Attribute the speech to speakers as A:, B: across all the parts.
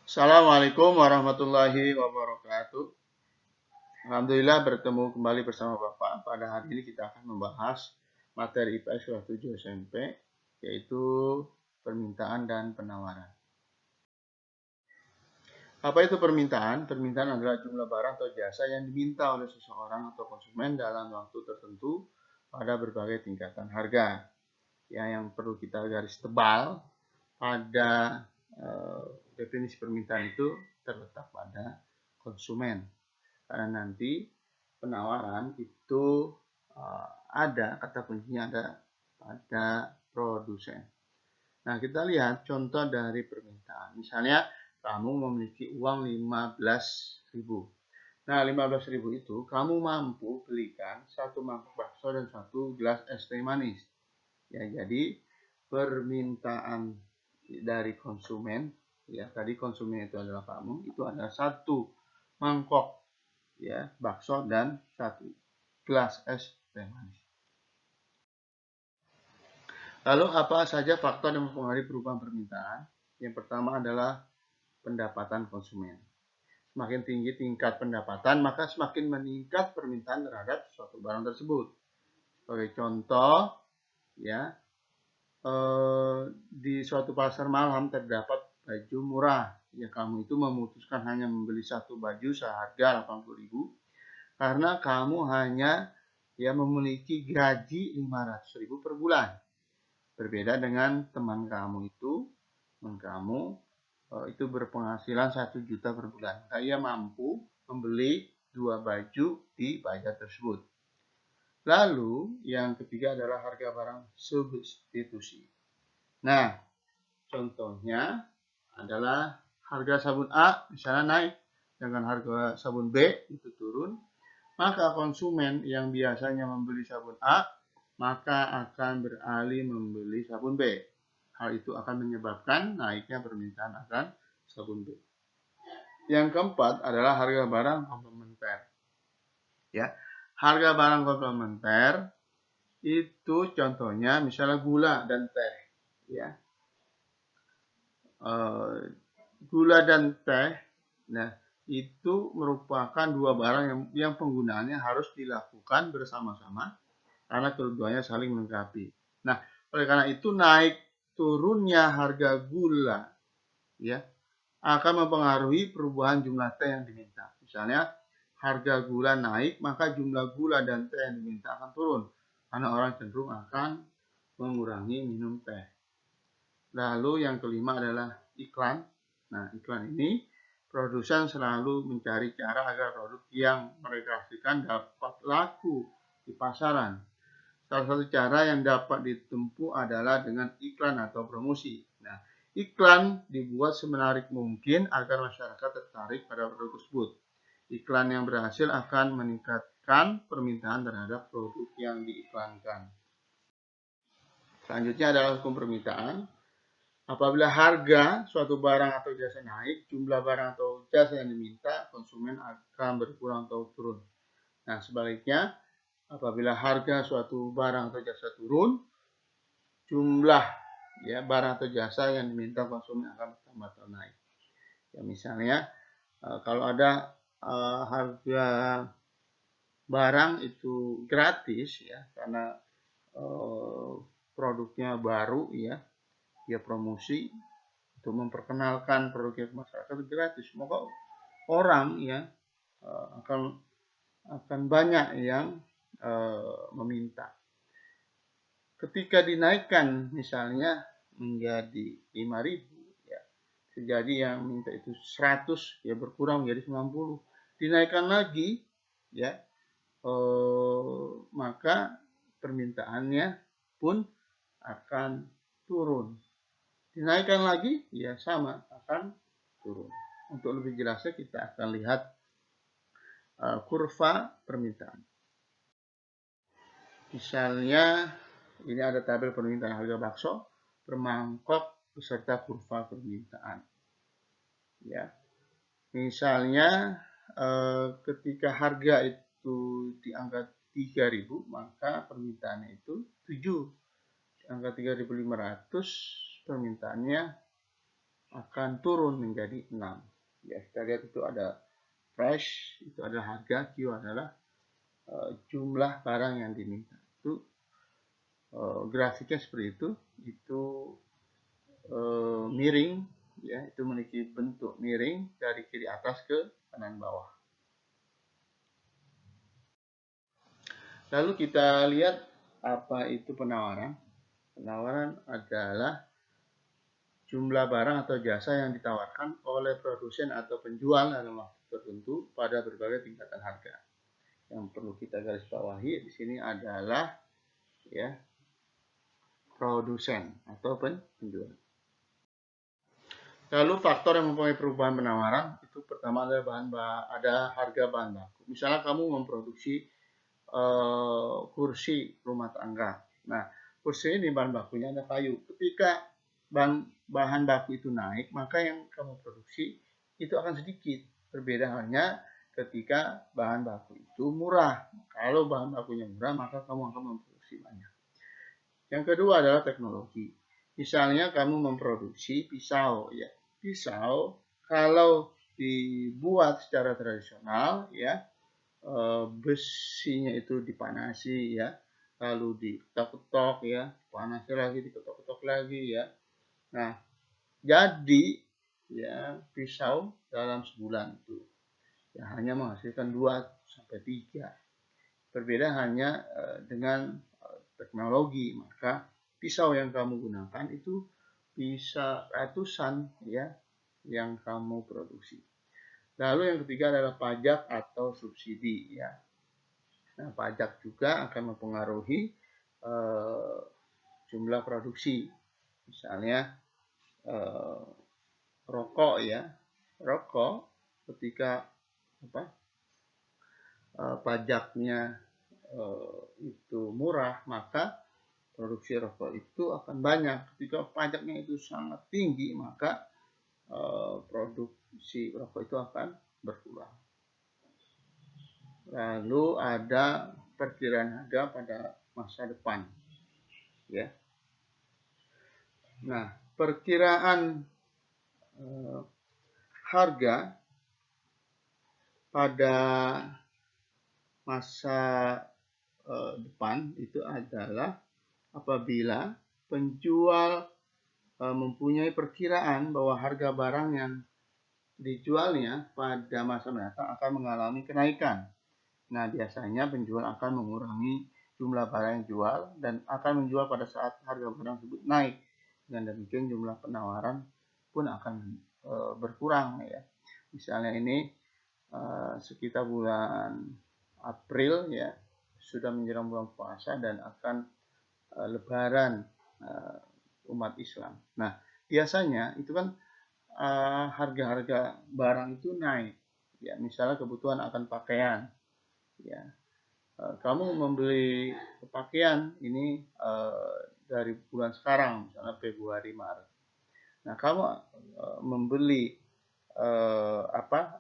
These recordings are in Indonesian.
A: Assalamualaikum warahmatullahi wabarakatuh. Alhamdulillah bertemu kembali bersama Bapak. Pada hari ini kita akan membahas materi IPS kelas 7 SMP, yaitu permintaan dan penawaran. Apa itu permintaan? Permintaan adalah jumlah barang atau jasa yang diminta oleh seseorang atau konsumen dalam waktu tertentu pada berbagai tingkatan harga. Ya, yang perlu kita garis tebal pada definisi permintaan itu terletak pada konsumen. Karena nanti penawaran itu ada, kata kuncinya ada pada produsen. Nah, kita lihat contoh dari permintaan. Misalnya kamu memiliki uang 15.000. Nah, 15.000 itu kamu mampu belikan 1 mangkok bakso dan 1 gelas es teh manis. Ya, jadi permintaan dari konsumen, ya tadi konsumen itu adalah kamu, itu adalah 1 mangkok ya bakso dan 1 gelas es teh manis. Lalu apa saja faktor yang mempengaruhi perubahan permintaan? Yang pertama adalah pendapatan konsumen. Semakin tinggi tingkat pendapatan, maka semakin meningkat permintaan terhadap suatu barang tersebut. Sebagai contoh, ya di suatu pasar malam terdapat baju murah. Ya, kamu itu memutuskan hanya membeli 1 baju seharga 80.000 karena kamu hanya memiliki gaji 500.000 per bulan. Berbeda dengan teman kamu itu, itu berpenghasilan 1 juta per bulan. Dia mampu membeli 2 baju di bazar tersebut. Lalu yang ketiga adalah harga barang substitusi. Nah, contohnya adalah harga sabun A misalnya naik, dengan harga sabun B itu turun, maka konsumen yang biasanya membeli sabun A maka akan beralih membeli sabun B. Hal itu akan menyebabkan naiknya permintaan akan sabun B. Yang keempat adalah harga barang komplementer. Ya, harga barang komplementer itu contohnya misalnya gula dan teh. Ya, gula dan teh, nah itu merupakan 2 barang yang penggunaannya harus dilakukan bersama-sama karena keduanya saling melengkapi. Nah, oleh karena itu naik turunnya harga gula ya akan mempengaruhi perubahan jumlah teh yang diminta. Misalnya harga gula naik, maka jumlah gula dan teh yang diminta akan turun karena orang cenderung akan mengurangi minum teh. Lalu yang kelima adalah iklan. Nah, iklan ini produsen selalu mencari cara agar produk yang mereka hasilkan dapat laku di pasaran. Salah satu cara yang dapat ditempuh adalah dengan iklan atau promosi. Nah, iklan dibuat semenarik mungkin agar masyarakat tertarik pada produk tersebut. Iklan yang berhasil akan meningkatkan permintaan terhadap produk yang diiklankan. Selanjutnya adalah hukum permintaan. Apabila harga suatu barang atau jasa naik, jumlah barang atau jasa yang diminta konsumen akan berkurang atau turun. Nah, sebaliknya, apabila harga suatu barang atau jasa turun, jumlah barang atau jasa yang diminta konsumen akan bertambah atau naik. Ya, misalnya kalau ada harga barang itu gratis ya karena produknya baru ya, dia promosi untuk memperkenalkan produknya ke masyarakat itu gratis, maka orang ya akan banyak yang meminta. Ketika dinaikkan misalnya menjadi 5.000 ya, terjadi yang minta itu 100 ya berkurang menjadi 90. Dinaikkan lagi ya maka permintaannya pun akan turun. Dinaikkan lagi ya sama akan turun. Untuk lebih jelasnya kita akan lihat kurva permintaan. Misalnya ini ada tabel permintaan harga bakso per mangkok beserta kurva permintaan. Ya, misalnya ketika harga itu di angka 3.000 maka permintaannya itu 7. Di angka 3.500 permintaannya akan turun menjadi 6. Ya, kita lihat itu ada price, itu adalah harga, Q adalah jumlah barang yang diminta. Itu grafiknya seperti itu miring, ya, itu memiliki bentuk miring dari kiri atas ke kanan bawah. Lalu kita lihat apa itu penawaran. Penawaran adalah jumlah barang atau jasa yang ditawarkan oleh produsen atau penjual dalam waktu tertentu pada berbagai tingkatan harga. Yang perlu kita garis bawahi di sini adalah ya produsen atau penjual. Lalu faktor yang mempengaruhi perubahan penawaran itu pertama adalah ada harga bahan baku. Misalnya kamu memproduksi kursi rumah tangga. Nah, kursi ini bahan bakunya ada kayu. Ketika bahan baku itu naik, maka yang kamu produksi itu akan sedikit. Berbeda halnya ketika bahan baku itu murah. Kalau bahan bakunya murah, maka kamu akan memproduksi banyak. Yang kedua adalah teknologi. Misalnya kamu memproduksi pisau, ya. Pisau kalau dibuat secara tradisional, ya, besinya itu dipanasi, ya, lalu diketok-ketok, ya, panasi lagi, diketok-ketok lagi, ya. Nah, jadi ya pisau dalam sebulan itu ya hanya menghasilkan 2 sampai 3. Berbeda hanya dengan teknologi, maka pisau yang kamu gunakan itu bisa ratusan, ya, yang kamu produksi. Lalu yang ketiga adalah pajak atau subsidi, ya. Nah, pajak juga akan mempengaruhi jumlah produksi. Misalnya rokok, ya, rokok ketika pajaknya itu murah, maka produksi rokok itu akan banyak. Ketika pajaknya itu sangat tinggi, maka produksi rokok itu akan berkurang. Lalu ada perkiraan harga pada masa depan, ya. Nah, perkiraan harga pada masa depan itu adalah apabila penjual mempunyai perkiraan bahwa harga barang yang dijualnya pada masa mendatang akan mengalami kenaikan. Nah, biasanya penjual akan mengurangi jumlah barang yang jual dan akan menjual pada saat harga barang tersebut naik. Dengan demikian jumlah penawaran pun akan berkurang, ya. Misalnya ini sekitar bulan April, ya, sudah menjelang bulan puasa dan akan Lebaran umat Islam. Nah, biasanya itu kan harga-harga barang itu naik, ya. Misalnya kebutuhan akan pakaian, ya. Kamu membeli pakaian ini dari bulan sekarang, misalnya Februari, Maret. Nah, kamu membeli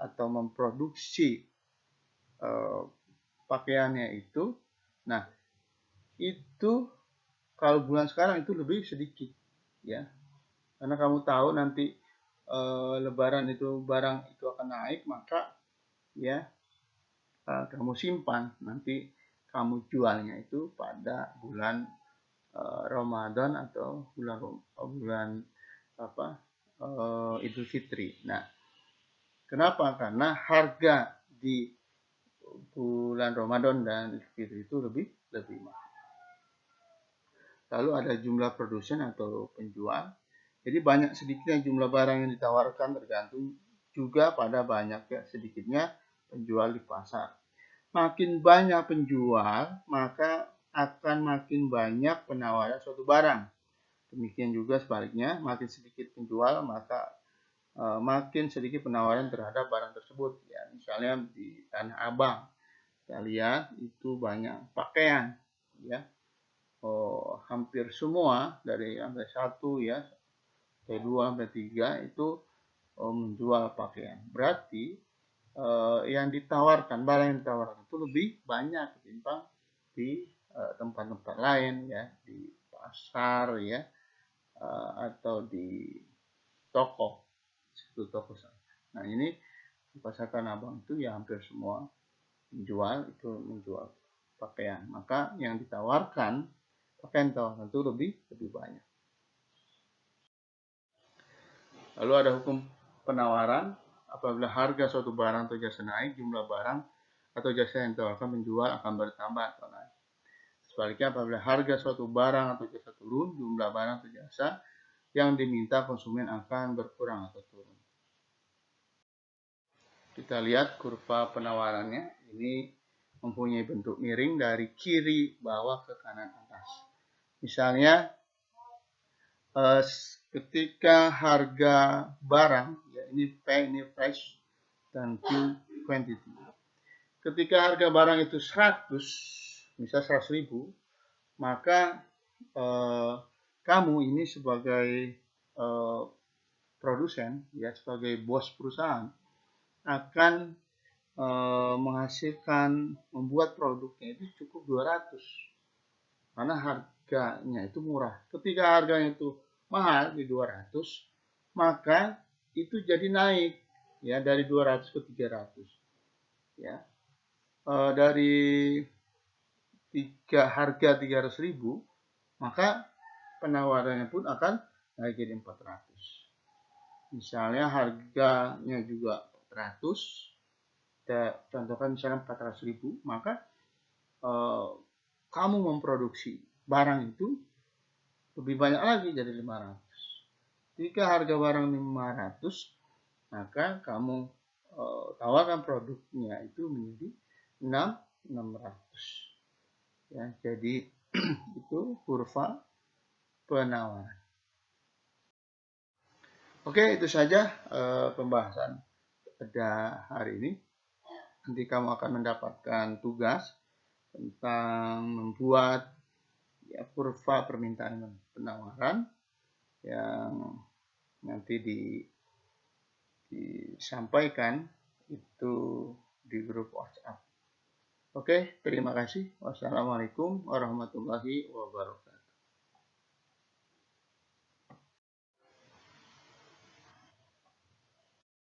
A: atau memproduksi pakaiannya itu, nah itu kalau bulan sekarang itu lebih sedikit, ya, karena kamu tahu nanti Lebaran itu barang itu akan naik, maka ya kamu simpan, nanti kamu jualnya itu pada bulan Ramadan atau bulan Idul Fitri. Nah, kenapa? Karena harga di bulan Ramadan dan Idul Fitri itu lebih mahal. Lalu ada jumlah produsen atau penjual. Jadi banyak sedikitnya jumlah barang yang ditawarkan tergantung juga pada banyaknya sedikitnya penjual di pasar. Makin banyak penjual, maka akan makin banyak penawaran suatu barang. Demikian juga sebaliknya, makin sedikit penjual, maka makin sedikit penawaran terhadap barang tersebut. Ya, misalnya di Tanah Abang, kita lihat itu banyak pakaian, ya. Hampir semua dari lantai 1, ya, lantai 2 sampai 3 itu menjual pakaian. Berarti yang ditawarkan, barang yang ditawarkan itu lebih banyak ketimbang di tempat-tempat lain, ya, di pasar, ya, atau di toko, satu toko saja. Nah ini di pasar Tanah Abang itu ya hampir semua menjual pakaian. Maka yang ditawarkan pakaian tentu lebih banyak. Lalu ada hukum penawaran. Apabila harga suatu barang atau jasa naik, jumlah barang atau jasa yang ditawarkan penjual akan bertambah atau naik. Sebaliknya, apabila harga suatu barang atau jasa turun, jumlah barang atau jasa yang diminta konsumen akan berkurang atau turun. Kita lihat kurva penawarannya. Ini mempunyai bentuk miring dari kiri bawah ke kanan atas. Misalnya, ketika harga barang, ya ini P, ini price, dan Q, quantity. Ketika harga barang itu 100, misal 100.000, maka kamu ini sebagai produsen, ya sebagai bos perusahaan, akan menghasilkan, membuat produknya itu cukup 200. Karena harganya itu murah. Ketika harganya itu mahal di 200, maka itu jadi naik ya dari 200 ke 300. Ya. Dari harga 300.000, maka penawarannya pun akan naik jadi 400. Misalnya harganya juga 400, kita contohkan misalnya 400.000, maka kamu memproduksi barang itu lebih banyak lagi jadi 500. Jika harga barang 500, maka kamu tawarkan produknya itu menjadi 600. Ya, jadi itu kurva penawaran. Oke, itu saja pembahasan pada hari ini. Nanti kamu akan mendapatkan tugas tentang membuat ya, kurva permintaan dan penawaran yang nanti disampaikan itu di grup WhatsApp. Oke, terima kasih. Wassalamualaikum warahmatullahi wabarakatuh.